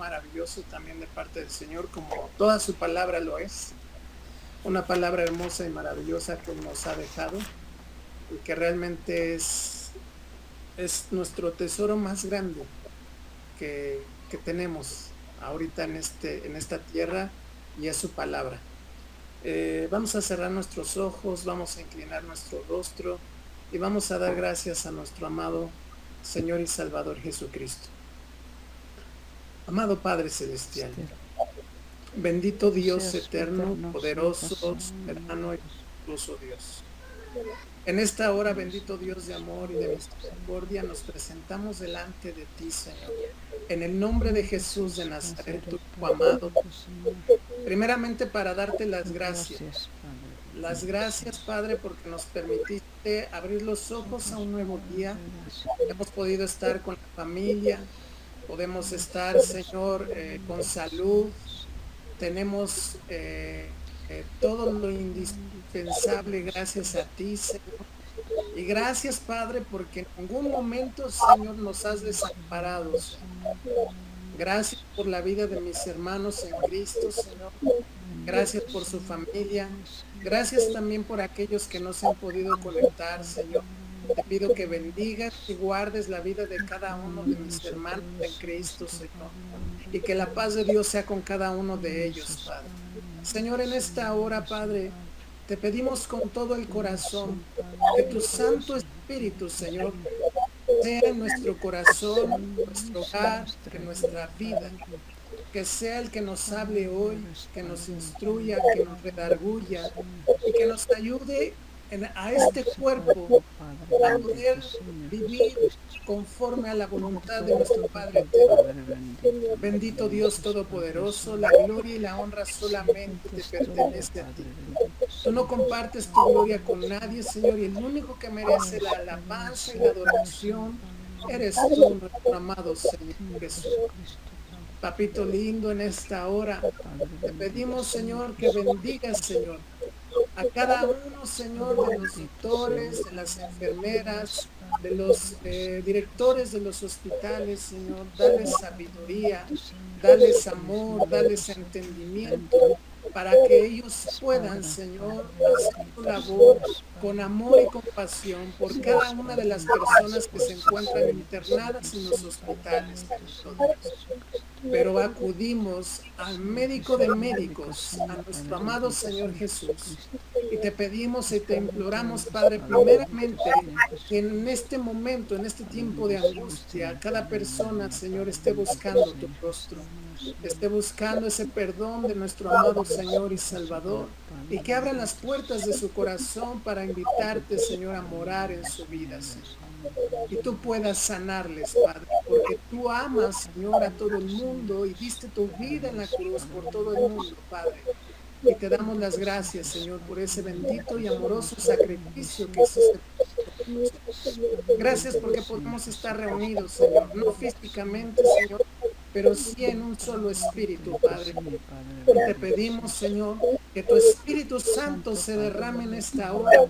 maravilloso también de parte del Señor, como toda su palabra lo es. Una palabra hermosa y maravillosa que nos ha dejado y que realmente es nuestro tesoro más grande que tenemos ahorita en esta tierra y es su palabra. Vamos a cerrar nuestros ojos, vamos a inclinar nuestro rostro y vamos a dar gracias a nuestro amado Señor y Salvador Jesucristo. Amado Padre Celestial, bendito Dios eterno, poderoso, soberano y glorioso Dios. En esta hora, bendito Dios de amor y de misericordia, nos presentamos delante de ti, Señor. En el nombre de Jesús de Nazaret, tu Hijo amado, primeramente para darte las gracias. Las gracias, Padre, porque nos permitiste abrir los ojos a un nuevo día. Hemos podido estar con la familia, podemos estar, Señor, con salud. Tenemos todo lo indispensable gracias a ti, Señor. Y gracias, Padre, porque en ningún momento, Señor, nos has desamparado, Señor. Gracias por la vida de mis hermanos en Cristo, Señor. Gracias por su familia. Gracias también por aquellos que no se han podido conectar, Señor. Te pido que bendigas y guardes la vida de cada uno de mis hermanos en Cristo, Señor. Y que la paz de Dios sea con cada uno de ellos, Padre. Señor, en esta hora, Padre, te pedimos con todo el corazón que tu Santo Espíritu, Señor, sea en nuestro corazón, nuestro hogar, en nuestra vida. Que sea el que nos hable hoy, que nos instruya, que nos redarguya y que nos ayude a este cuerpo a poder vivir conforme a la voluntad de nuestro Padre eterno. Bendito Dios Todopoderoso, la gloria y la honra solamente te pertenece a ti. Tú no compartes tu gloria con nadie, Señor, y el único que merece la alabanza y la adoración eres tú, nuestro amado Señor Jesús. Papito lindo, en esta hora te pedimos, Señor, que bendigas, Señor, a cada uno, Señor, de los doctores, de las enfermeras, de los directores de los hospitales, Señor. Dales sabiduría, dales amor, dales entendimiento, para que ellos puedan, Señor, hacer su labor con amor y compasión por cada una de las personas que se encuentran internadas en los hospitales, bendito Dios. Pero acudimos al médico de médicos, a nuestro amado Señor Jesús, y te pedimos y te imploramos, Padre, primeramente, que en este momento, en este tiempo de angustia, cada persona, Señor, esté buscando tu rostro, esté buscando ese perdón de nuestro amado Señor y Salvador, y que abran las puertas de su corazón para invitarte, Señor, a morar en su vida, Señor. Y tú puedas sanarles, Padre, porque tú amas, Señor, a todo el mundo y diste tu vida en la cruz por todo el mundo, Padre. Y te damos las gracias, Señor, por ese bendito y amoroso sacrificio que hiciste por nosotros. Gracias porque podemos estar reunidos, Señor, no físicamente, Señor, pero sí en un solo espíritu, Padre. Y te pedimos, Señor, que tu Espíritu Santo se derrame en esta hora,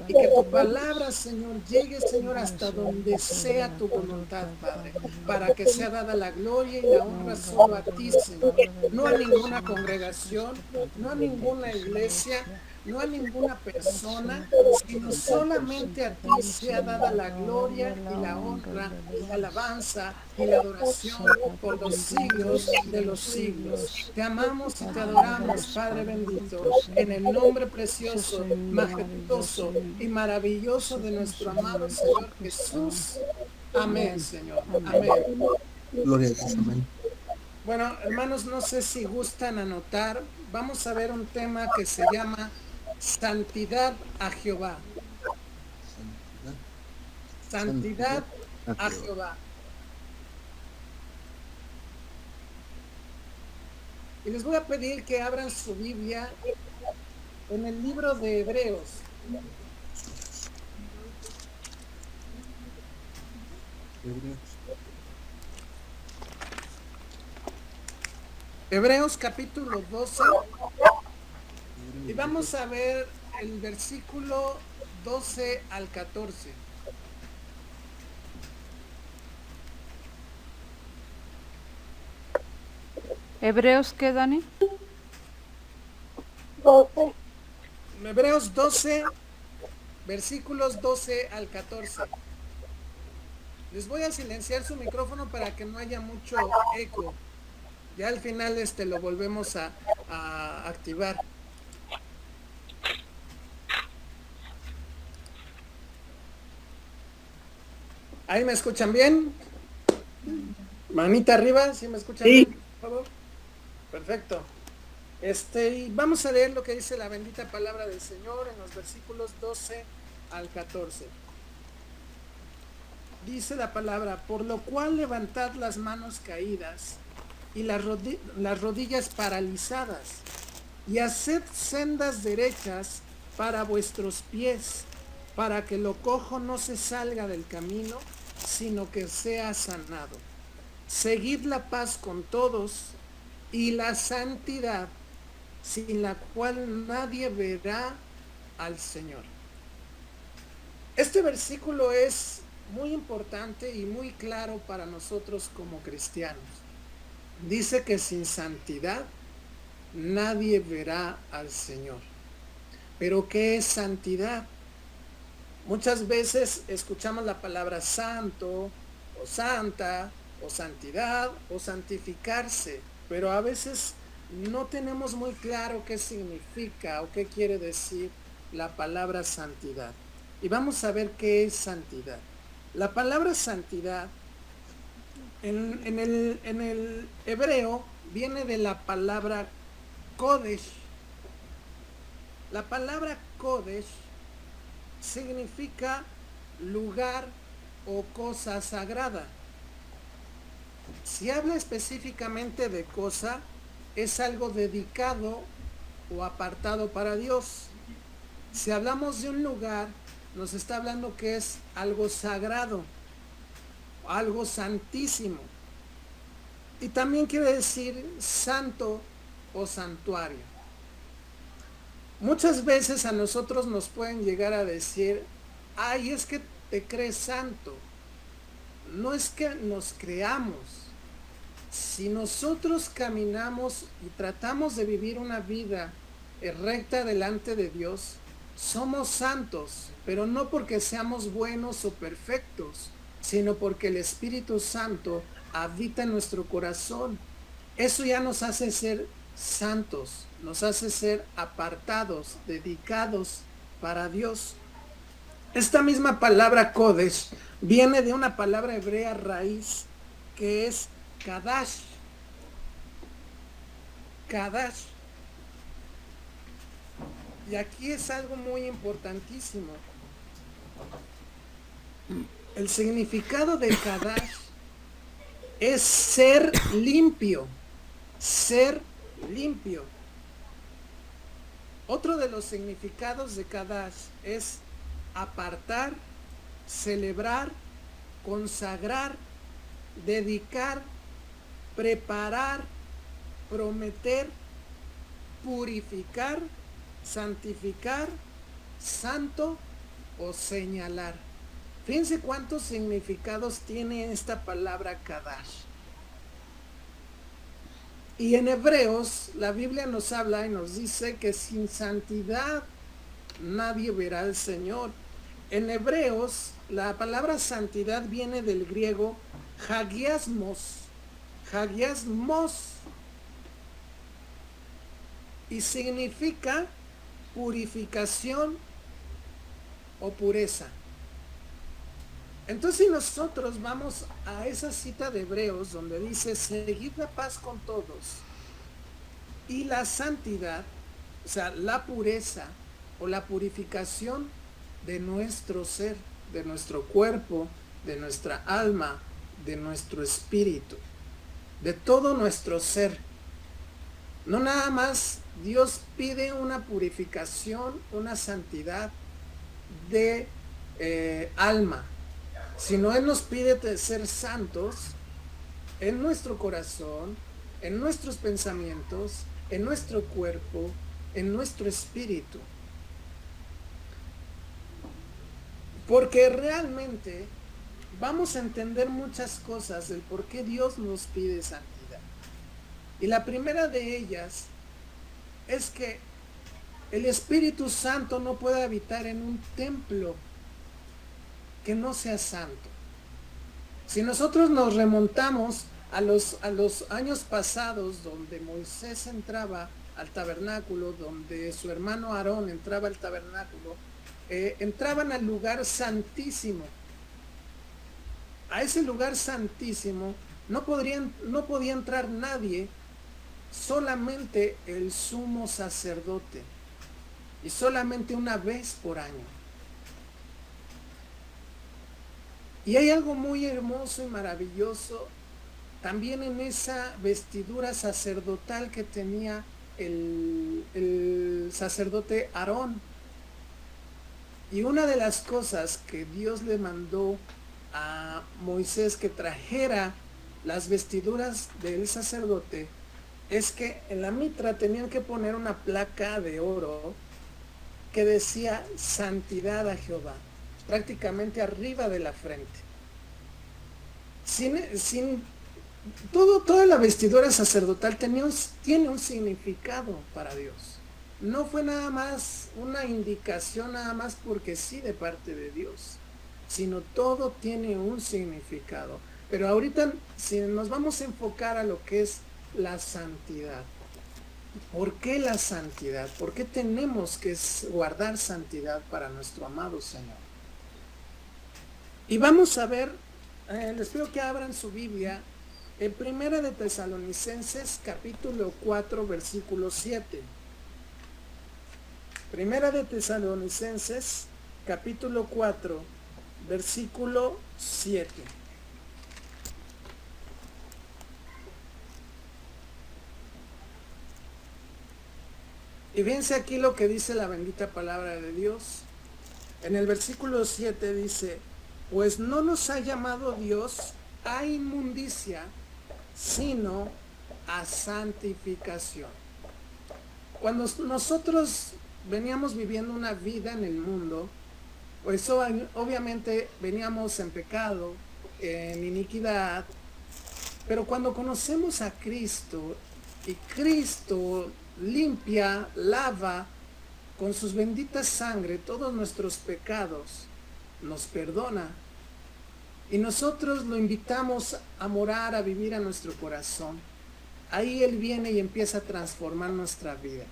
y que tu palabra, Señor, llegue, Señor, hasta donde sea tu voluntad, Padre, para que sea dada la gloria y la honra solo a ti, Señor, no a ninguna congregación, no a ninguna iglesia, no a ninguna persona, sino solamente a ti sea dada la gloria y la honra y la alabanza y la adoración por los siglos de los siglos. Te amamos y te adoramos, Padre bendito, en el nombre precioso, majestuoso y maravilloso de nuestro amado Señor Jesús. Amén, Señor. Amén. Gloria a Dios, amén. Bueno, hermanos, no sé si gustan anotar. Vamos a ver un tema que se llama Santidad a Jehová. Santidad a Jehová. Y les voy a pedir que abran su Biblia en el libro de Hebreos. Hebreos capítulo 12. Y vamos a ver el versículo 12 al 14. ¿Hebreos qué, Dani? 12. Hebreos 12, versículos 12 al 14. Les voy a silenciar su micrófono para que no haya mucho eco. Ya al final lo volvemos a activar. ¿Ahí me escuchan bien? Manita arriba, ¿sí me escuchan bien, por favor? Perfecto. Y vamos a leer lo que dice la bendita palabra del Señor en los versículos 12 al 14. Dice la palabra: por lo cual levantad las manos caídas y las rodillas paralizadas, y haced sendas derechas para vuestros pies, para que lo cojo no se salga del camino, sino que sea sanado. Seguid la paz con todos y la santidad, sin la cual nadie verá al Señor. Este versículo es muy importante y muy claro para nosotros como cristianos. Dice que sin santidad nadie verá al Señor. ¿Pero qué es santidad? Muchas veces escuchamos la palabra santo o santa o santidad o santificarse, pero a veces no tenemos muy claro qué significa o qué quiere decir la palabra santidad. Y vamos a ver qué es santidad. La palabra santidad en el hebreo viene de la palabra Kodesh. La palabra Kodesh significa lugar o cosa sagrada. Si habla específicamente de cosa, es algo dedicado o apartado para Dios. Si hablamos de un lugar, nos está hablando que es algo sagrado, algo santísimo. Y también quiere decir santo o santuario. Muchas veces a nosotros nos pueden llegar a decir: ay, es que te crees santo. No es que nos creamos. Si nosotros caminamos y tratamos de vivir una vida recta delante de Dios, somos santos, pero no porque seamos buenos o perfectos, sino porque el Espíritu Santo habita en nuestro corazón. Eso ya nos hace ser santos, nos hace ser apartados, dedicados para Dios. Esta misma palabra Kodesh viene de una palabra hebrea raíz que es Kadash. Kadash. Y aquí es algo muy importantísimo. El significado de Kadash es ser limpio. Ser limpio. Otro de los significados de Kadash es apartar, celebrar, consagrar, dedicar, preparar, prometer, purificar, santificar, santo o señalar. Fíjense cuántos significados tiene esta palabra Kadash. Y en Hebreos la Biblia nos habla y nos dice que sin santidad nadie verá al Señor. En Hebreos la palabra santidad viene del griego hagiasmos. Hagiasmos. Y significa purificación o pureza. Entonces, si nosotros vamos a esa cita de Hebreos donde dice: seguid la paz con todos y la santidad, o sea, la pureza o la purificación de nuestro ser, de nuestro cuerpo, de nuestra alma, de nuestro espíritu, de todo nuestro ser. No nada más Dios pide una purificación, una santidad de alma, sino Él nos pide ser santos en nuestro corazón, en nuestros pensamientos, en nuestro cuerpo, en nuestro espíritu. Porque realmente vamos a entender muchas cosas del por qué Dios nos pide santidad. Y la primera de ellas es que el Espíritu Santo no puede habitar en un templo que no sea santo. Si nosotros nos remontamos a los años pasados donde Moisés entraba al tabernáculo, donde su hermano Aarón entraba al tabernáculo, entraban al lugar santísimo. A ese lugar santísimo no podía entrar nadie, solamente el sumo sacerdote, y solamente una vez por año. Y hay algo muy hermoso y maravilloso también en esa vestidura sacerdotal que tenía el sacerdote Aarón. Y una de las cosas que Dios le mandó a Moisés que trajera las vestiduras del sacerdote es que en la mitra tenían que poner una placa de oro que decía santidad a Jehová, prácticamente arriba de la frente. Toda la vestidura sacerdotal tiene un significado para Dios. No fue nada más una indicación, nada más porque sí de parte de Dios, sino todo tiene un significado. Pero ahorita, si nos vamos a enfocar a lo que es la santidad, ¿por qué la santidad? ¿Por qué tenemos que guardar santidad para nuestro amado Señor? Y vamos a ver, les pido que abran su Biblia en Primera de Tesalonicenses capítulo 4 versículo 7. Primera de Tesalonicenses capítulo 4 versículo 7. Y fíjense aquí lo que dice la bendita palabra de Dios. En el versículo 7 dice: pues no nos ha llamado Dios a inmundicia, sino a santificación. Cuando nosotros veníamos viviendo una vida en el mundo, pues obviamente veníamos en pecado, en iniquidad, pero cuando conocemos a Cristo y Cristo limpia, lava con sus benditas sangre todos nuestros pecados, nos perdona y nosotros lo invitamos a morar, a vivir a nuestro corazón. Ahí Él viene y empieza a transformar nuestra vida.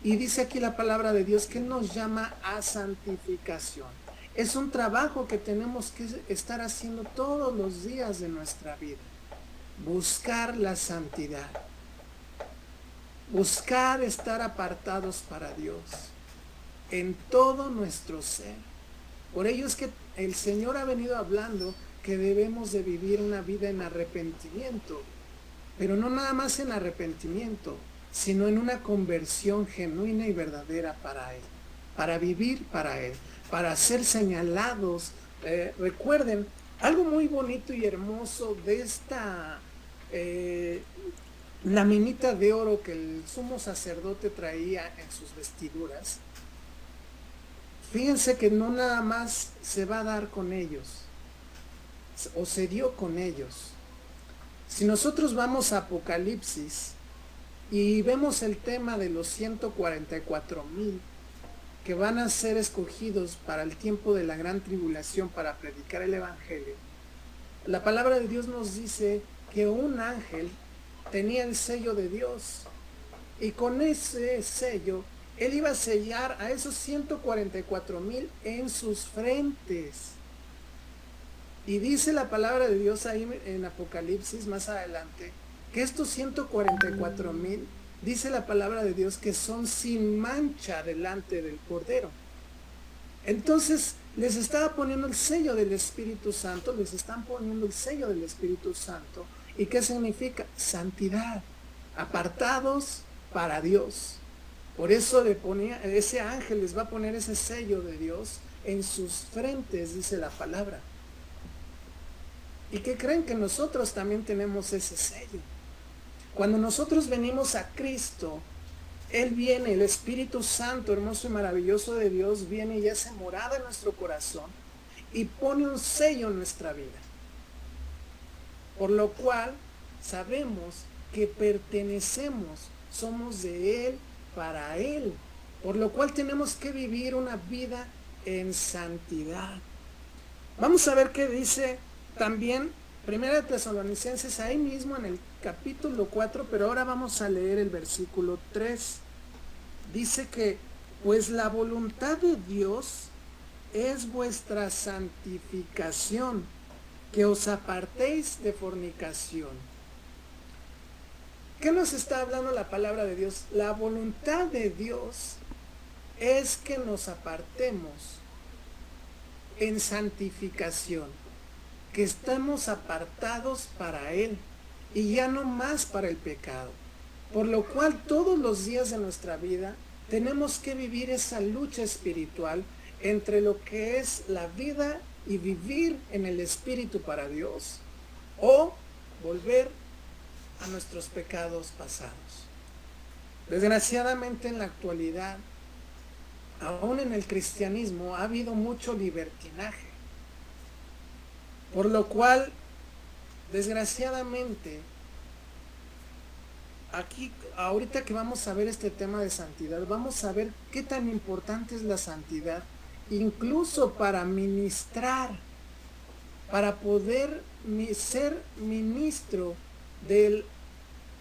Y dice aquí la palabra de Dios que nos llama a santificación. Es un trabajo que tenemos que estar haciendo todos los días de nuestra vida. Buscar la santidad. Buscar estar apartados para Dios en todo nuestro ser. Por ello es que el Señor ha venido hablando que debemos de vivir una vida en arrepentimiento, pero no nada más en arrepentimiento, sino en una conversión genuina y verdadera para Él, para vivir para Él, para ser señalados. Recuerden, algo muy bonito y hermoso de esta laminita de oro que el sumo sacerdote traía en sus vestiduras. Fíjense que no nada más se va a dar con ellos, o se dio con ellos. Si nosotros vamos a Apocalipsis y vemos el tema de los 144,000 que van a ser escogidos para el tiempo de la gran tribulación para predicar el Evangelio, la palabra de Dios nos dice que un ángel tenía el sello de Dios y con ese sello Él iba a sellar a esos 144,000 en sus frentes. Y dice la palabra de Dios ahí en Apocalipsis más adelante, que estos 144,000, dice la palabra de Dios que son sin mancha delante del Cordero. Entonces les estaba poniendo el sello del Espíritu Santo, les están poniendo el sello del Espíritu Santo. ¿Y qué significa? Santidad, apartados para Dios. Por eso ese ángel les va a poner ese sello de Dios en sus frentes, dice la palabra. ¿Y qué creen? Que nosotros también tenemos ese sello. Cuando nosotros venimos a Cristo, Él viene, el Espíritu Santo, hermoso y maravilloso de Dios, viene y hace morada en nuestro corazón y pone un sello en nuestra vida. Por lo cual sabemos que pertenecemos, somos de Él, para Él, por lo cual tenemos que vivir una vida en santidad. Vamos a ver qué dice también Primera de Tesalonicenses, ahí mismo en el capítulo 4, pero ahora vamos a leer el versículo 3. Dice que, pues la voluntad de Dios es vuestra santificación, que os apartéis de fornicación. ¿Qué nos está hablando la palabra de Dios? La voluntad de Dios es que nos apartemos en santificación, que estemos apartados para Él y ya no más para el pecado. Por lo cual todos los días de nuestra vida tenemos que vivir esa lucha espiritual entre lo que es la vida y vivir en el Espíritu para Dios, o volver a nuestros pecados pasados. Desgraciadamente en la actualidad, aún en el cristianismo, ha habido mucho libertinaje, por lo cual, desgraciadamente, aquí, ahorita que vamos a ver este tema de santidad, vamos a ver qué tan importante es la santidad, incluso para ministrar, para poder ser ministro del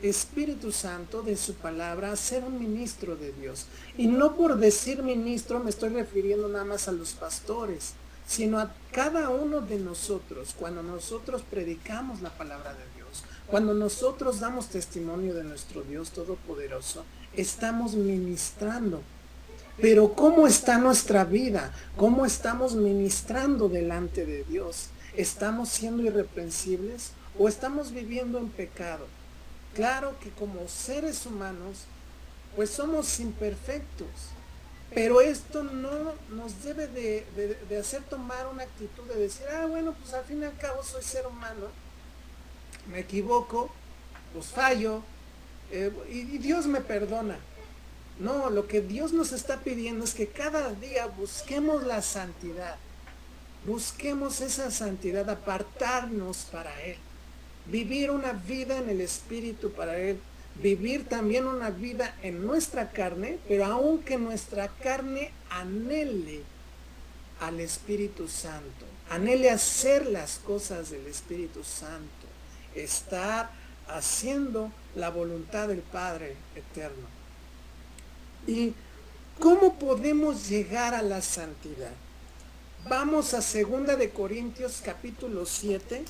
Espíritu Santo, de su palabra, ser un ministro de Dios. Y no por decir ministro me estoy refiriendo nada más a los pastores, sino a cada uno de nosotros. Cuando nosotros predicamos la palabra de Dios, cuando nosotros damos testimonio de nuestro Dios Todopoderoso, estamos ministrando. Pero ¿cómo está nuestra vida? ¿Cómo estamos ministrando delante de Dios? ¿Estamos siendo irreprensibles o estamos viviendo en pecado? Claro que como seres humanos, pues somos imperfectos, pero esto no nos debe de hacer tomar una actitud de decir, bueno, pues al fin y al cabo soy ser humano, me equivoco, pues fallo, y Dios me perdona. No, lo que Dios nos está pidiendo es que cada día busquemos la santidad, busquemos esa santidad, apartarnos para Él, vivir una vida en el Espíritu para Él, vivir también una vida en nuestra carne, pero aunque nuestra carne anhele al Espíritu Santo, anhele hacer las cosas del Espíritu Santo, estar haciendo la voluntad del Padre eterno. ¿Y cómo podemos llegar a la santidad? Vamos a 2 de Corintios capítulo 7.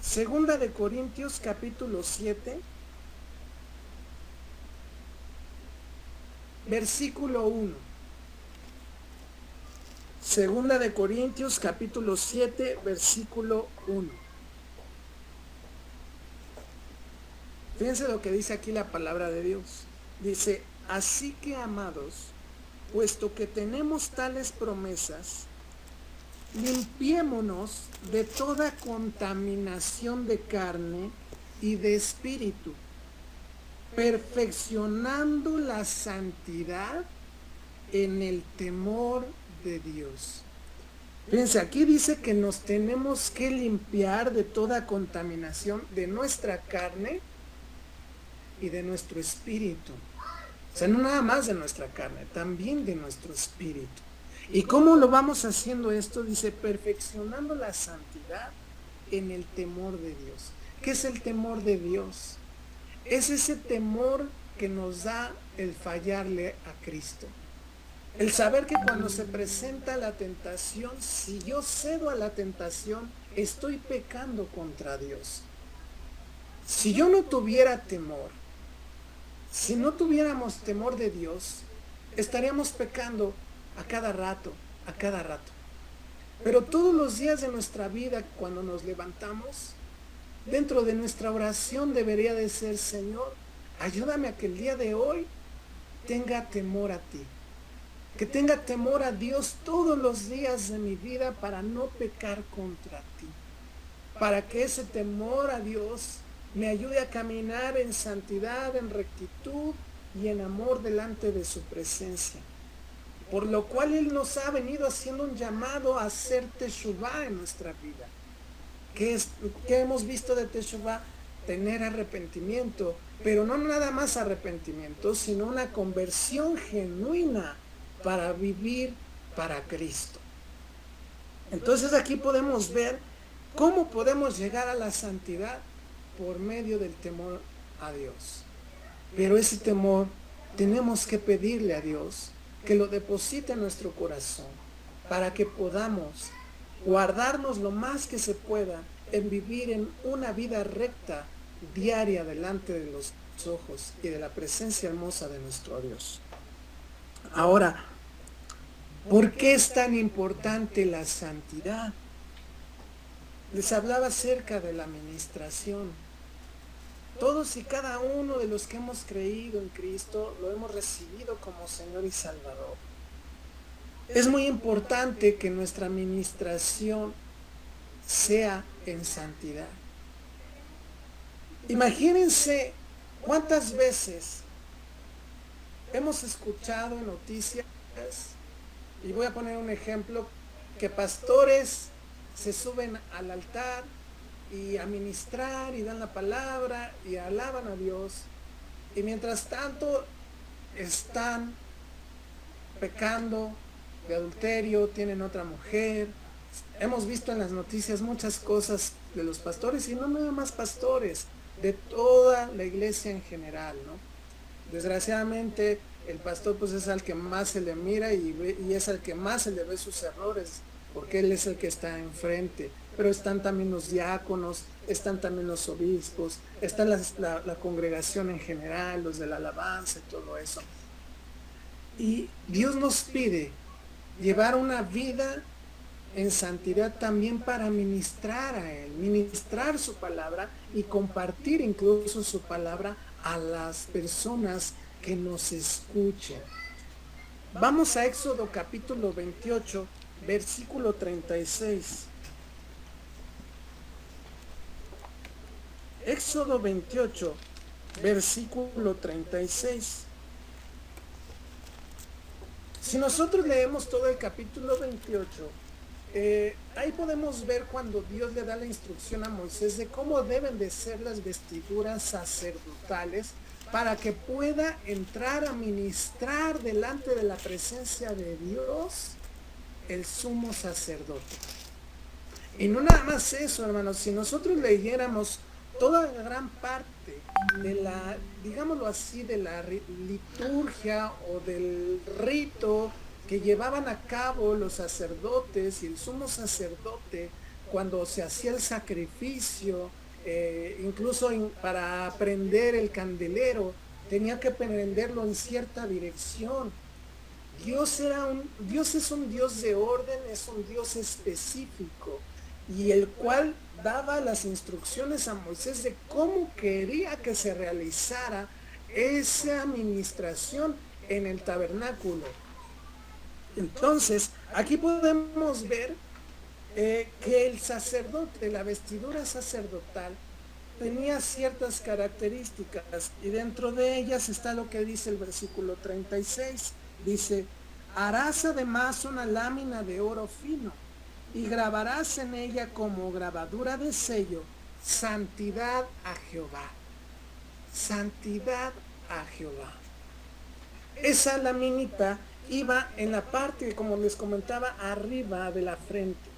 2 de Corintios capítulo 7, versículo 1. 2 de Corintios capítulo 7, versículo 1. Fíjense lo que dice aquí la palabra de Dios. Dice, así que amados, puesto que tenemos tales promesas, limpiémonos de toda contaminación de carne y de espíritu, perfeccionando la santidad en el temor de Dios. Fíjense, aquí dice que nos tenemos que limpiar de toda contaminación de nuestra carne y de nuestro espíritu. O sea, no nada más de nuestra carne, también de nuestro espíritu. ¿Y cómo lo vamos haciendo esto? Dice, perfeccionando la santidad en el temor de Dios. ¿Qué es el temor de Dios? Es ese temor que nos da el fallarle a Cristo. El saber que cuando se presenta la tentación, si yo cedo a la tentación, estoy pecando contra Dios. Si yo no tuviera temor, si no tuviéramos temor de Dios, estaríamos pecando a cada rato, a cada rato. Pero todos los días de nuestra vida, cuando nos levantamos, dentro de nuestra oración debería de ser, Señor, ayúdame a que el día de hoy tenga temor a ti. Que tenga temor a Dios todos los días de mi vida para no pecar contra ti. Para que ese temor a Dios me ayude a caminar en santidad, en rectitud y en amor delante de su presencia. Por lo cual Él nos ha venido haciendo un llamado a hacer Teshuvá en nuestra vida. ¿Qué hemos visto de Teshuvá? tener arrepentimiento, pero no nada más arrepentimiento, sino una conversión genuina para vivir para Cristo. Entonces aquí podemos ver cómo podemos llegar a la santidad por medio del temor a Dios. Pero ese temor tenemos que pedirle a Dios que lo deposite en nuestro corazón para que podamos guardarnos lo más que se pueda en vivir en una vida recta diaria delante de los ojos y de la presencia hermosa de nuestro Dios. Ahora, ¿por qué es tan importante la santidad? Les hablaba acerca de la administración. Todos y cada uno de los que hemos creído en Cristo lo hemos recibido como Señor y Salvador. Es muy importante que nuestra administración sea en santidad. Imagínense cuántas veces hemos escuchado en noticias, y voy a poner un ejemplo, que pastores se suben al altar y a ministrar y dan la palabra y alaban a Dios, y mientras tanto están pecando de adulterio, tienen otra mujer. Hemos visto en las noticias muchas cosas de los pastores, y no nada más pastores, de toda la iglesia en general, ¿no? Desgraciadamente el pastor pues es al que más se le mira y es al que más se le ve sus errores, porque él es el que está enfrente. Pero están también los diáconos, están también los obispos, está la congregación en general, los de la alabanza y todo eso. Y Dios nos pide llevar una vida en santidad también para ministrar a Él, ministrar su palabra y compartir incluso su palabra a las personas que nos escuchen. Vamos a Éxodo capítulo 28, versículo 36. Éxodo 28, versículo 36. Si nosotros leemos todo el capítulo 28, ahí podemos ver cuando Dios le da la instrucción a Moisés de cómo deben de ser las vestiduras sacerdotales para que pueda entrar a ministrar delante de la presencia de Dios el sumo sacerdote. Y no nada más eso, hermanos, si nosotros leyéramos toda la gran parte de la, digámoslo así, de la liturgia o del rito que llevaban a cabo los sacerdotes y el sumo sacerdote cuando se hacía el sacrificio, incluso para prender el candelero, tenía que prenderlo en cierta dirección. Dios es un Dios de orden, es un Dios específico, y el cual daba las instrucciones a Moisés de cómo quería que se realizara esa administración en el tabernáculo. Entonces, aquí podemos ver que el sacerdote, la vestidura sacerdotal, tenía ciertas características, y dentro de ellas está lo que dice el versículo 36. Dice: harás además una lámina de oro fino y grabarás en ella como grabadura de sello, santidad a Jehová. Santidad a Jehová. Esa laminita iba en la parte, como les comentaba, arriba de la frente.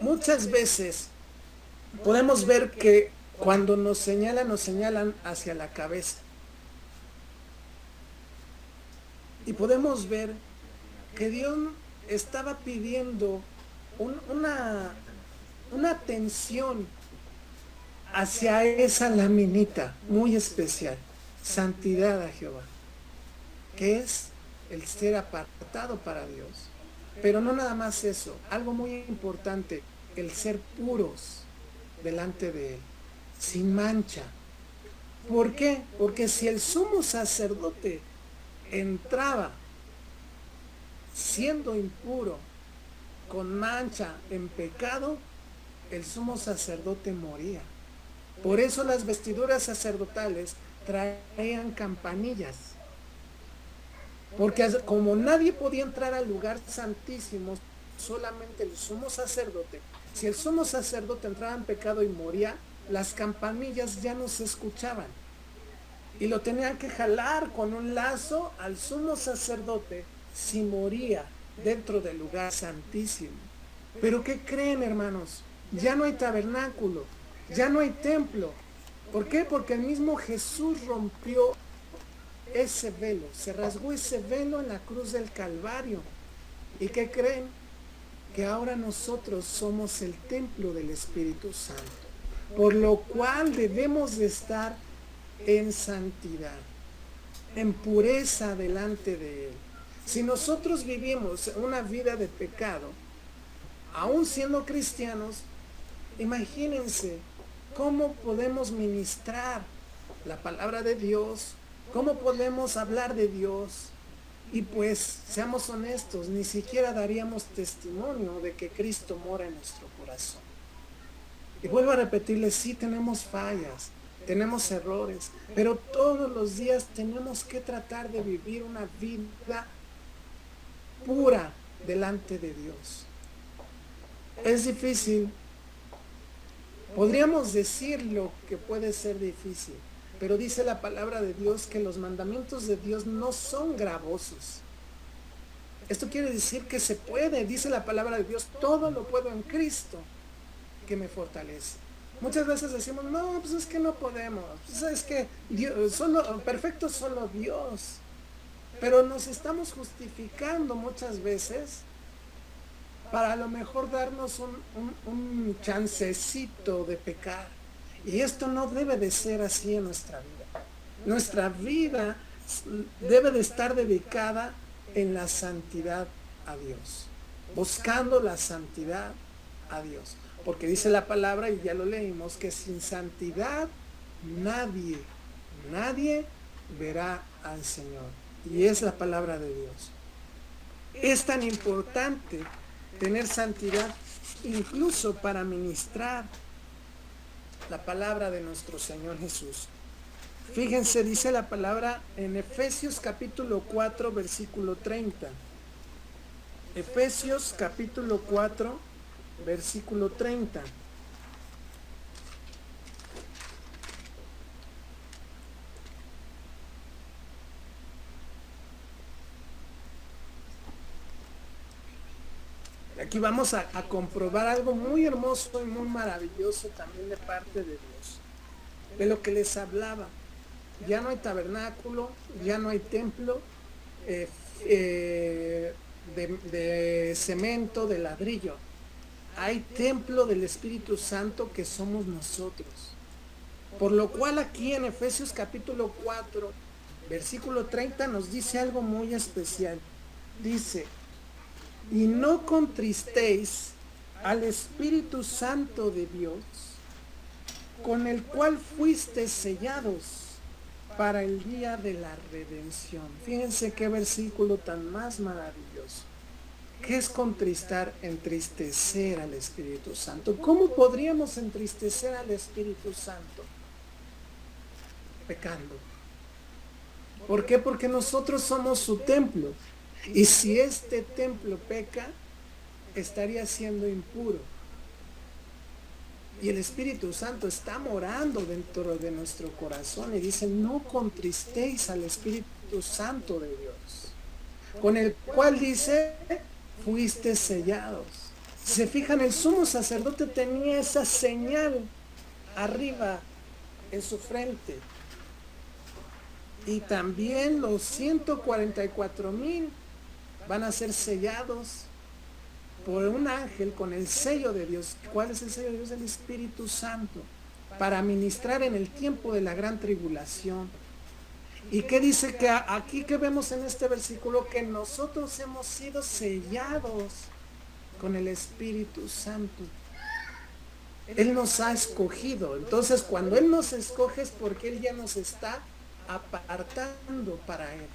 Muchas veces podemos ver que cuando nos señalan hacia la cabeza. Y podemos ver que Dios estaba pidiendo una atención hacia esa laminita muy especial, santidad a Jehová, que es el ser apartado para Dios. Pero no nada más eso, algo muy importante, el ser puros delante de Él, sin mancha. ¿Por qué? Porque si el sumo sacerdote entraba siendo impuro, con mancha, en pecado, el sumo sacerdote moría. Por eso las vestiduras sacerdotales traían campanillas, porque como nadie podía entrar al lugar santísimo, solamente el sumo sacerdote, si el sumo sacerdote entraba en pecado y moría, las campanillas ya no se escuchaban. Y lo tenían que jalar con un lazo al sumo sacerdote si moría dentro del lugar santísimo. Pero ¿qué creen, hermanos? Ya no hay tabernáculo, ya no hay templo. ¿Por qué? Porque el mismo Jesús rompió ese velo, se rasgó ese velo en la cruz del Calvario. ¿Y qué creen? Que ahora nosotros somos el templo del Espíritu Santo, por lo cual debemos de estar en santidad, en pureza delante de Él. Si nosotros vivimos una vida de pecado, aún siendo cristianos, imagínense cómo podemos ministrar la palabra de Dios, cómo podemos hablar de Dios. Y pues, seamos honestos, ni siquiera daríamos testimonio de que Cristo mora en nuestro corazón. Y vuelvo a repetirles, sí tenemos fallas, tenemos errores, pero todos los días tenemos que tratar de vivir una vida pura delante de Dios. Es difícil, podríamos decir lo que puede ser difícil, pero dice la palabra de Dios que los mandamientos de Dios no son gravosos. Esto quiere decir que se puede, dice la palabra de Dios, todo lo puedo en Cristo que me fortalece. Muchas veces decimos, no, pues es que no podemos, pues es que Dios, perfecto solo Dios. Pero nos estamos justificando muchas veces para a lo mejor darnos un chancecito de pecar. Y esto no debe de ser así en nuestra vida. Nuestra vida debe de estar dedicada en la santidad a Dios, buscando la santidad a Dios. Porque dice la palabra, y ya lo leímos, que sin santidad nadie verá al Señor. Y es la palabra de Dios. Es tan importante tener santidad incluso para ministrar la palabra de nuestro Señor Jesús. Fíjense, dice la palabra en Efesios capítulo 4, versículo 30. Efesios capítulo 4, versículo 30. Aquí vamos a comprobar algo muy hermoso y muy maravilloso también de parte de Dios. De lo que les hablaba. Ya no hay tabernáculo, ya no hay templo de cemento, de ladrillo. Hay templo del Espíritu Santo que somos nosotros. Por lo cual aquí en Efesios capítulo 4, versículo 30 nos dice algo muy especial. Dice, y no contristéis al Espíritu Santo de Dios, con el cual fuisteis sellados para el día de la redención. Fíjense qué versículo tan más maravilloso. ¿Qué es contristar? Entristecer al Espíritu Santo. ¿Cómo podríamos entristecer al Espíritu Santo? Pecando. ¿Por qué? Porque nosotros somos su templo. Y si este templo peca, estaría siendo impuro. Y el Espíritu Santo está morando dentro de nuestro corazón y dice, no contristéis al Espíritu Santo de Dios, con el cual dice, fuiste sellados. Se fijan, el sumo sacerdote tenía esa señal arriba en su frente. Y también los 144,000 van a ser sellados por un ángel con el sello de Dios. ¿Cuál es el sello de Dios? El Espíritu Santo, para ministrar en el tiempo de la gran tribulación. ¿Y qué dice? Que aquí que vemos en este versículo, que nosotros hemos sido sellados con el Espíritu Santo. Él nos ha escogido. Entonces, cuando Él nos escoge es porque Él ya nos está apartando para Él.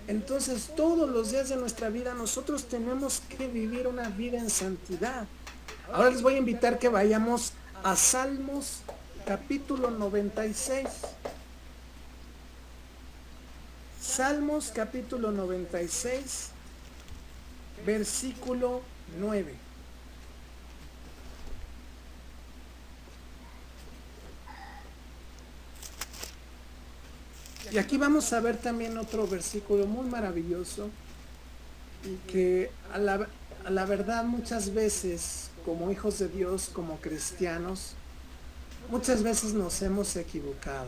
Entonces, todos los días de nuestra vida nosotros tenemos que vivir una vida en santidad. Ahora les voy a invitar que vayamos a Salmos capítulo 96. Salmos capítulo 96, versículo 9. Y aquí vamos a ver también otro versículo muy maravilloso y que a la verdad muchas veces como hijos de Dios, como cristianos, muchas veces nos hemos equivocado.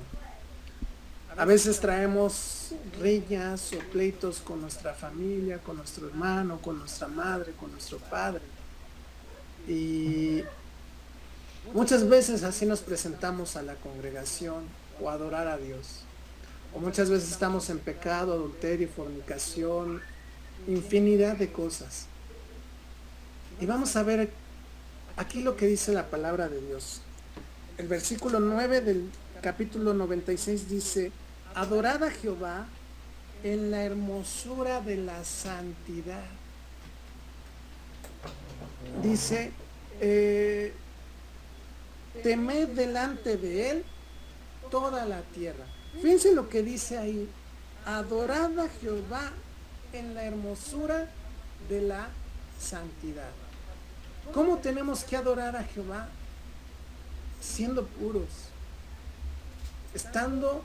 A veces traemos riñas o pleitos con nuestra familia, con nuestro hermano, con nuestra madre, con nuestro padre. Y muchas veces así nos presentamos a la congregación o a adorar a Dios. O muchas veces estamos en pecado, adulterio, fornicación, infinidad de cosas. Y vamos a ver aquí lo que dice la palabra de Dios. El versículo 9 del capítulo 96 dice: adorad a Jehová en la hermosura de la santidad. Dice, temed delante de él toda la tierra. Fíjense lo que dice ahí: adorad a Jehová en la hermosura de la santidad. ¿Cómo tenemos que adorar a Jehová? Siendo puros, estando,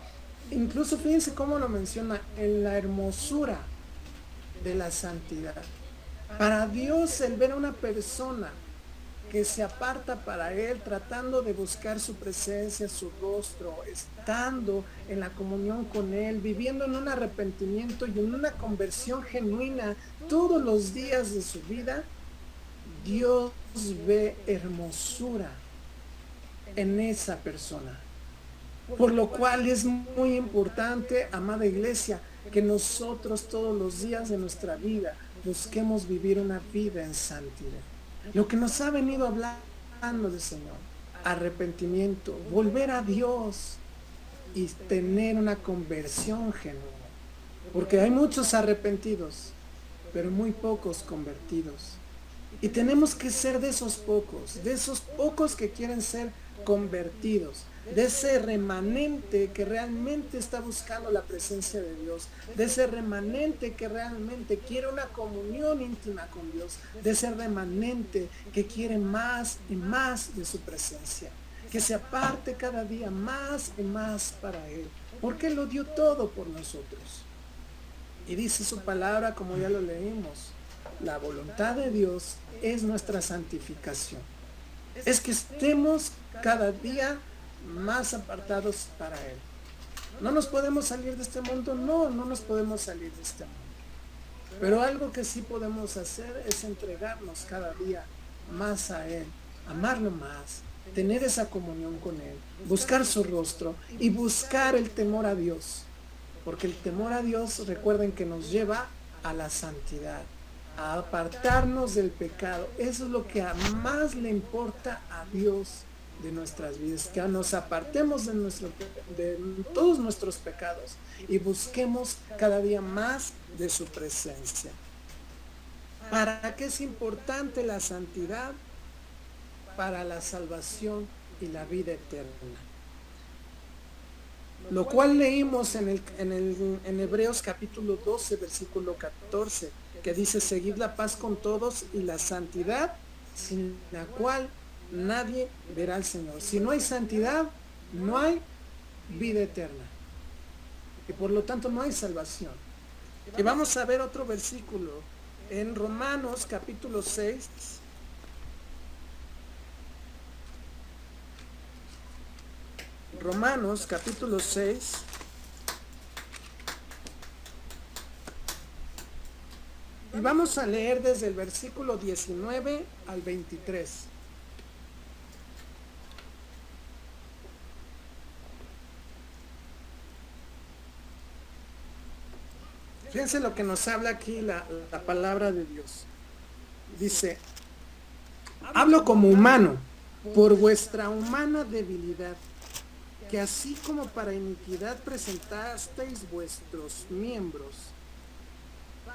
incluso fíjense cómo lo menciona, en la hermosura de la santidad. Para Dios, el ver a una persona que se aparta para Él, tratando de buscar su presencia, su rostro, estando en la comunión con Él, viviendo en un arrepentimiento y en una conversión genuina todos los días de su vida, Dios ve hermosura en esa persona. Por lo cual es muy importante, amada iglesia, que nosotros todos los días de nuestra vida busquemos vivir una vida en santidad. Lo que nos ha venido hablando del Señor: arrepentimiento, volver a Dios y tener una conversión genuina. Porque hay muchos arrepentidos, pero muy pocos convertidos. Y tenemos que ser de esos pocos que quieren ser convertidos, de ese remanente que realmente está buscando la presencia de Dios, de ese remanente que realmente quiere una comunión íntima con Dios, de ese remanente que quiere más y más de su presencia, que se aparte cada día más y más para Él, porque Él lo dio todo por nosotros. Y dice su palabra, como ya lo leímos, la voluntad de Dios es nuestra santificación. Es que estemos cada día más apartados para Él. ¿No nos podemos salir de este mundo? No nos podemos salir de este mundo. Pero algo que sí podemos hacer es entregarnos cada día más a Él, amarlo más, tener esa comunión con Él, buscar su rostro y buscar el temor a Dios. Porque el temor a Dios, recuerden que nos lleva a la santidad, a apartarnos del pecado. Eso es lo que más le importa a Dios de nuestras vidas, que nos apartemos de todos nuestros pecados y busquemos cada día más de su presencia. ¿Para qué es importante la santidad? Para la salvación y la vida eterna. Lo cual leímos en Hebreos capítulo 12, versículo 14, que dice: seguid la paz con todos y la santidad, sin la cual nadie verá al Señor. Si no hay santidad, no hay vida eterna. Y por lo tanto no hay salvación. Y vamos a ver otro versículo en Romanos capítulo 6. Romanos capítulo 6. Y vamos a leer desde el versículo 19 al 23. Fíjense lo que nos habla aquí la palabra de Dios. Dice: hablo como humano, por vuestra humana debilidad, que así como para iniquidad presentasteis vuestros miembros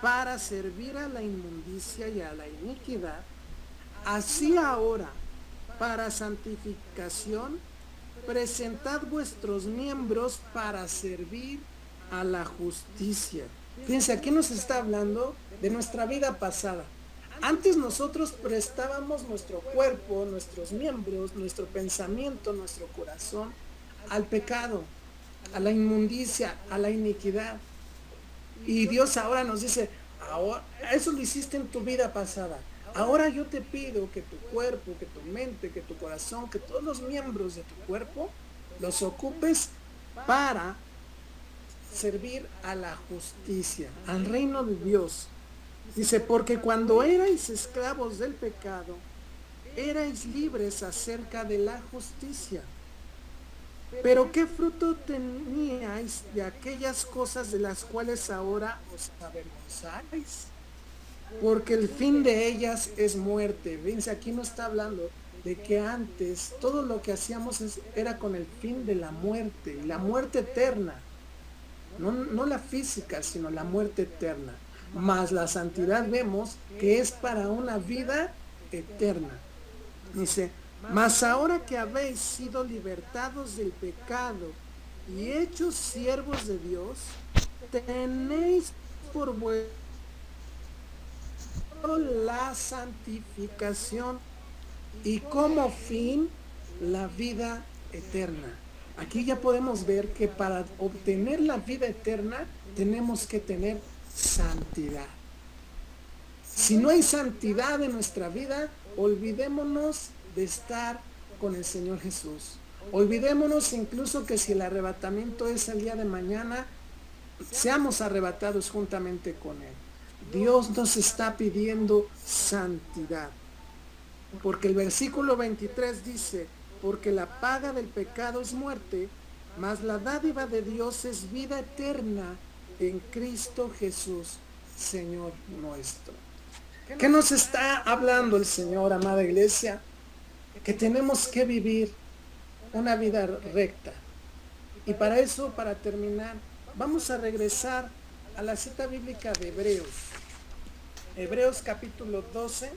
para servir a la inmundicia y a la iniquidad, así ahora, para santificación, presentad vuestros miembros para servir a la justicia. Fíjense, aquí nos está hablando de nuestra vida pasada. Antes nosotros prestábamos nuestro cuerpo, nuestros miembros, nuestro pensamiento, nuestro corazón al pecado, a la inmundicia, a la iniquidad. Y Dios ahora nos dice, ahora, eso lo hiciste en tu vida pasada. Ahora yo te pido que tu cuerpo, que tu mente, que tu corazón, que todos los miembros de tu cuerpo los ocupes para servir a la justicia, al reino de Dios. Dice, porque cuando erais esclavos del pecado, erais libres acerca de la justicia. Pero ¿qué fruto teníais de aquellas cosas de las cuales ahora os avergonzáis? Porque el fin de ellas es muerte. Fíjense, aquí no está hablando de que antes todo lo que hacíamos era con el fin de la muerte, y la muerte eterna. No la física, sino la muerte eterna. Mas la santidad vemos que es para una vida eterna. Dice, mas ahora que habéis sido libertados del pecado y hechos siervos de Dios, tenéis por vuestro la santificación y como fin la vida eterna. Aquí ya podemos ver que para obtener la vida eterna tenemos que tener santidad. Si no hay santidad en nuestra vida, olvidémonos de estar con el Señor Jesús. Olvidémonos incluso que si el arrebatamiento es el día de mañana, seamos arrebatados juntamente con Él. Dios nos está pidiendo santidad. Porque el versículo 23 dice, porque la paga del pecado es muerte, mas la dádiva de Dios es vida eterna en Cristo Jesús, Señor nuestro. ¿Qué nos está hablando el Señor, amada iglesia? Que tenemos que vivir una vida recta. Y para eso, para terminar, vamos a regresar a la cita bíblica de Hebreos. Hebreos capítulo 12.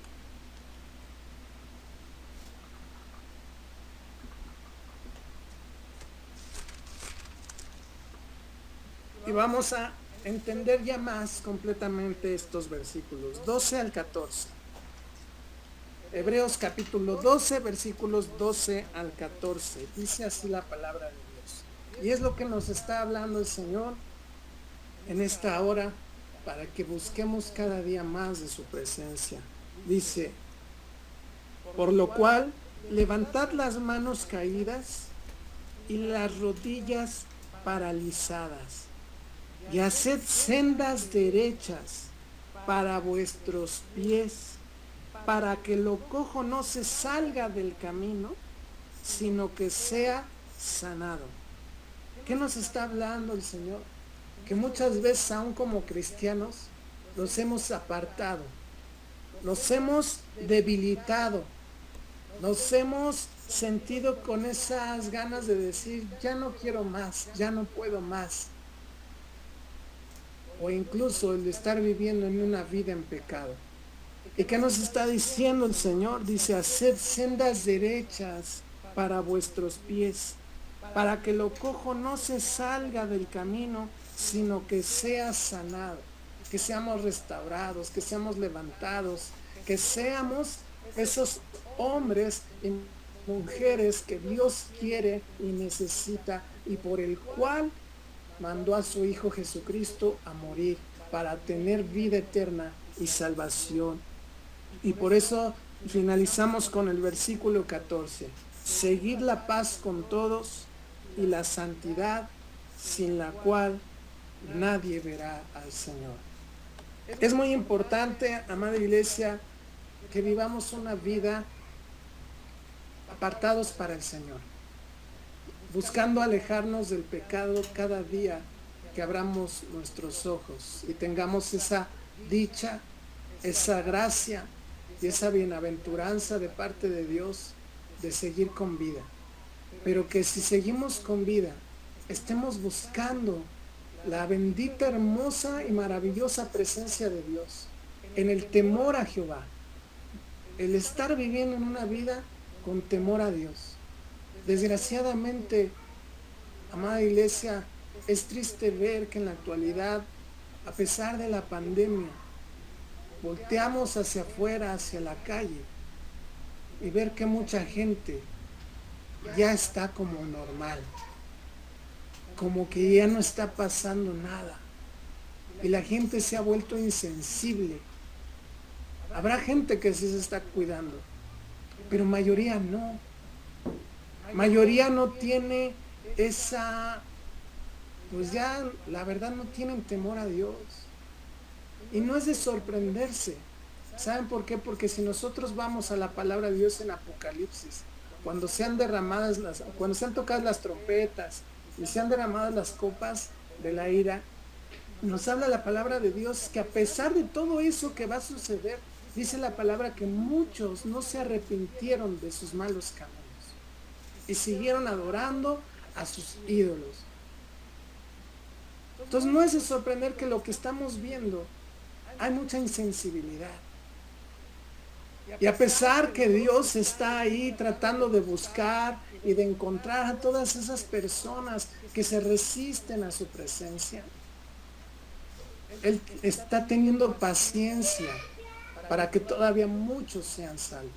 Y vamos a entender ya más completamente estos versículos, 12 al 14. Hebreos capítulo 12, versículos 12 al 14. Dice así la palabra de Dios. Y es lo que nos está hablando el Señor en esta hora para que busquemos cada día más de su presencia. Dice, por lo cual, levantad las manos caídas y las rodillas paralizadas y haced sendas derechas para vuestros pies, para que lo cojo no se salga del camino, sino que sea sanado. ¿Qué nos está hablando el Señor? Que muchas veces, aún como cristianos, nos hemos apartado, nos hemos debilitado, nos hemos sentido con esas ganas de decir, ya no quiero más, ya no puedo más. O incluso el de estar viviendo en una vida en pecado. ¿Y qué nos está diciendo el Señor? Dice, haced sendas derechas para vuestros pies, para que lo cojo no se salga del camino, sino que sea sanado, que seamos restaurados, que seamos levantados, que seamos esos hombres y mujeres que Dios quiere y necesita y por el cual mandó a su Hijo Jesucristo a morir para tener vida eterna y salvación. Y por eso finalizamos con el versículo 14. Seguid la paz con todos y la santidad, sin la cual nadie verá al Señor. Es muy importante, amada iglesia, que vivamos una vida apartados para el Señor, buscando alejarnos del pecado cada día que abramos nuestros ojos y tengamos esa dicha, esa gracia y esa bienaventuranza de parte de Dios de seguir con vida. Pero que si seguimos con vida, estemos buscando la bendita, hermosa y maravillosa presencia de Dios, en el temor a Jehová, el estar viviendo en una vida con temor a Dios. Desgraciadamente, amada iglesia, es triste ver que en la actualidad, a pesar de la pandemia, volteamos hacia afuera, hacia la calle, y ver que mucha gente ya está como normal, como que ya no está pasando nada y la gente se ha vuelto insensible. Habrá gente que sí se está cuidando, pero mayoría no. Mayoría no tiene esa, pues ya la verdad no tienen temor a Dios. Y no es de sorprenderse. ¿Saben por qué? Porque si nosotros vamos a la palabra de Dios en Apocalipsis, cuando sean derramadas cuando sean tocadas las trompetas y sean derramadas las copas de la ira, nos habla la palabra de Dios que a pesar de todo eso que va a suceder, dice la palabra que muchos no se arrepintieron de sus malos caminos y siguieron adorando a sus ídolos. Entonces no es de sorprender que lo que estamos viendo, hay mucha insensibilidad. Y a pesar que Dios está ahí tratando de buscar y de encontrar a todas esas personas que se resisten a su presencia, Él está teniendo paciencia para que todavía muchos sean salvos.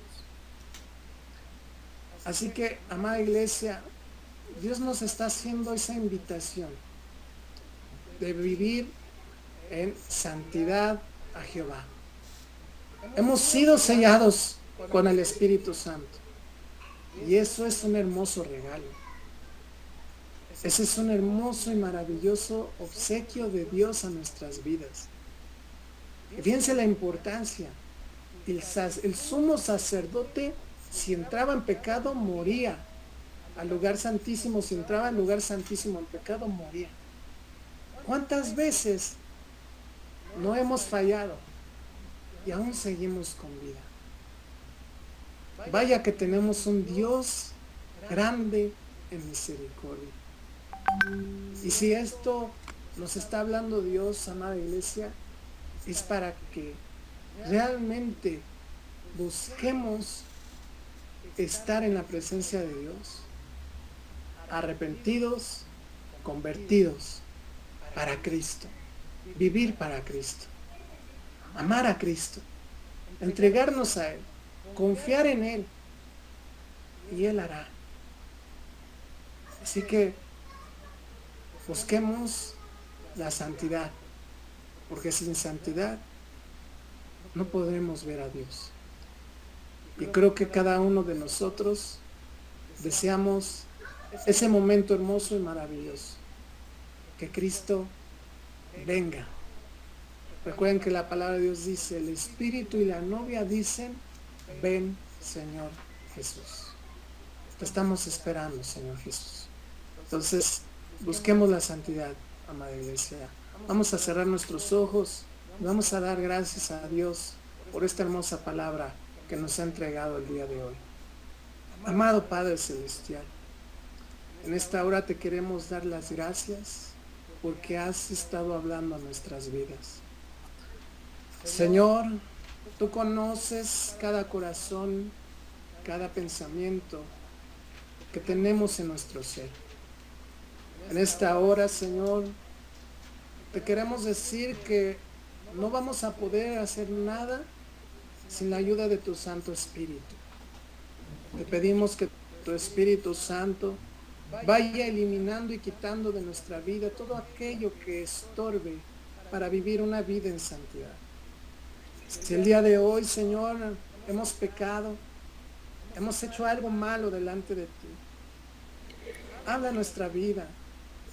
Así que, amada iglesia, Dios nos está haciendo esa invitación de vivir en santidad a Jehová. Hemos sido sellados con el Espíritu Santo y eso es un hermoso regalo. Ese es un hermoso y maravilloso obsequio de Dios a nuestras vidas. Y fíjense la importancia. El sumo sacerdote, si entraba en pecado, moría. Al lugar santísimo, si entraba al lugar santísimo en pecado, moría. ¿Cuántas veces no hemos fallado y aún seguimos con vida? Vaya que tenemos un Dios grande en misericordia. Y si esto nos está hablando Dios, amada iglesia, es para que realmente busquemos estar en la presencia de Dios, arrepentidos, convertidos para Cristo, vivir para Cristo, amar a Cristo, entregarnos a Él, confiar en Él y Él hará. Así que busquemos la santidad, porque sin santidad no podremos ver a Dios. Y creo que cada uno de nosotros deseamos ese momento hermoso y maravilloso, que Cristo venga. Recuerden que la palabra de Dios dice, el Espíritu y la novia dicen, ven Señor Jesús. Te estamos esperando, Señor Jesús. Entonces, busquemos la santidad, amada iglesia. Vamos a cerrar nuestros ojos y vamos a dar gracias a Dios por esta hermosa palabra que nos ha entregado el día de hoy. Amado Padre Celestial, en esta hora te queremos dar las gracias porque has estado hablando a nuestras vidas. Señor, tú conoces cada corazón, cada pensamiento que tenemos en nuestro ser. En esta hora, Señor, te queremos decir que no vamos a poder hacer nada sin la ayuda de tu Santo Espíritu. Te pedimos que tu Espíritu Santo vaya eliminando y quitando de nuestra vida todo aquello que estorbe para vivir una vida en santidad. Si el día de hoy, Señor, hemos pecado, hemos hecho algo malo delante de ti, habla nuestra vida.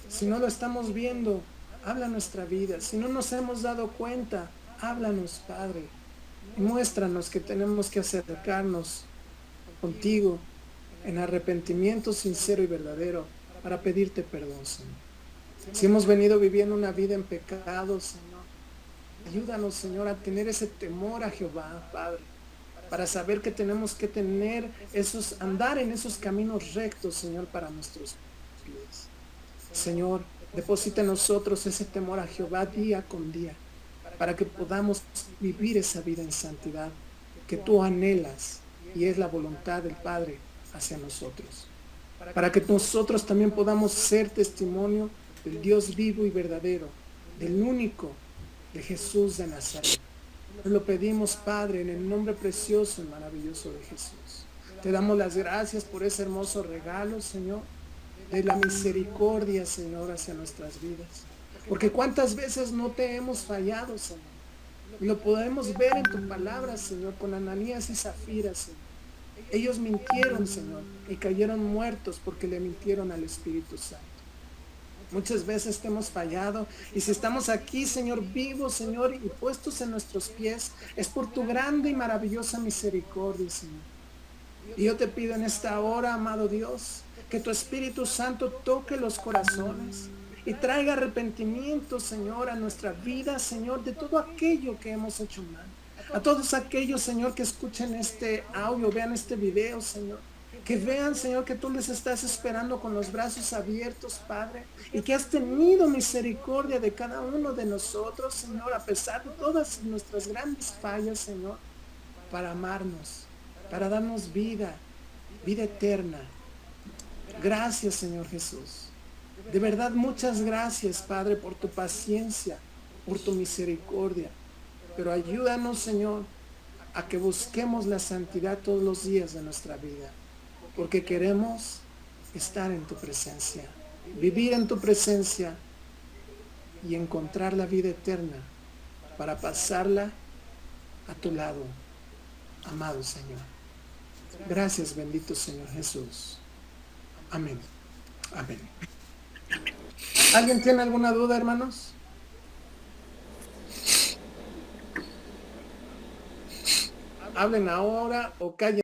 Si no lo estamos viendo, habla nuestra vida. Si no nos hemos dado cuenta, háblanos, Padre. Y muéstranos que tenemos que acercarnos contigo en arrepentimiento sincero y verdadero para pedirte perdón, Señor. Si hemos venido viviendo una vida en pecado, Señor, ayúdanos, Señor, a tener ese temor a Jehová, Padre, para saber que tenemos que tener andar en esos caminos rectos, Señor, para nuestros pies. Señor, deposita en nosotros ese temor a Jehová día con día, para que podamos vivir esa vida en santidad que tú anhelas y es la voluntad del Padre hacia nosotros. Para que nosotros también podamos ser testimonio del Dios vivo y verdadero, del único, de Jesús de Nazaret. Lo pedimos, Padre, en el nombre precioso y maravilloso de Jesús. Te damos las gracias por ese hermoso regalo, Señor. de la misericordia, Señor, hacia nuestras vidas. Porque cuántas veces no te hemos fallado, Señor. Y lo podemos ver en tu palabra, Señor, con Ananías y Zafira, Señor. Ellos mintieron, Señor, y cayeron muertos porque le mintieron al Espíritu Santo. Muchas veces te hemos fallado, y si estamos aquí, Señor, vivos, Señor, y puestos en nuestros pies, es por tu grande y maravillosa misericordia, Señor. Y yo te pido en esta hora, amado Dios, que tu Espíritu Santo toque los corazones y traiga arrepentimiento, Señor, a nuestra vida, Señor, de todo aquello que hemos hecho mal. A todos aquellos, Señor, que escuchen este audio, vean este video, Señor. Que vean, Señor, que tú les estás esperando con los brazos abiertos, Padre, y que has tenido misericordia de cada uno de nosotros, Señor, a pesar de todas nuestras grandes fallas, Señor, para amarnos, para darnos vida, vida eterna. Gracias, Señor Jesús. De verdad, muchas gracias, Padre, por tu paciencia, por tu misericordia. Pero ayúdanos, Señor, a que busquemos la santidad todos los días de nuestra vida, porque queremos estar en tu presencia, vivir en tu presencia y encontrar la vida eterna para pasarla a tu lado, amado Señor. Gracias, bendito Señor Jesús. Amén. Amén. ¿Alguien tiene alguna duda, hermanos? Hablen ahora o callen.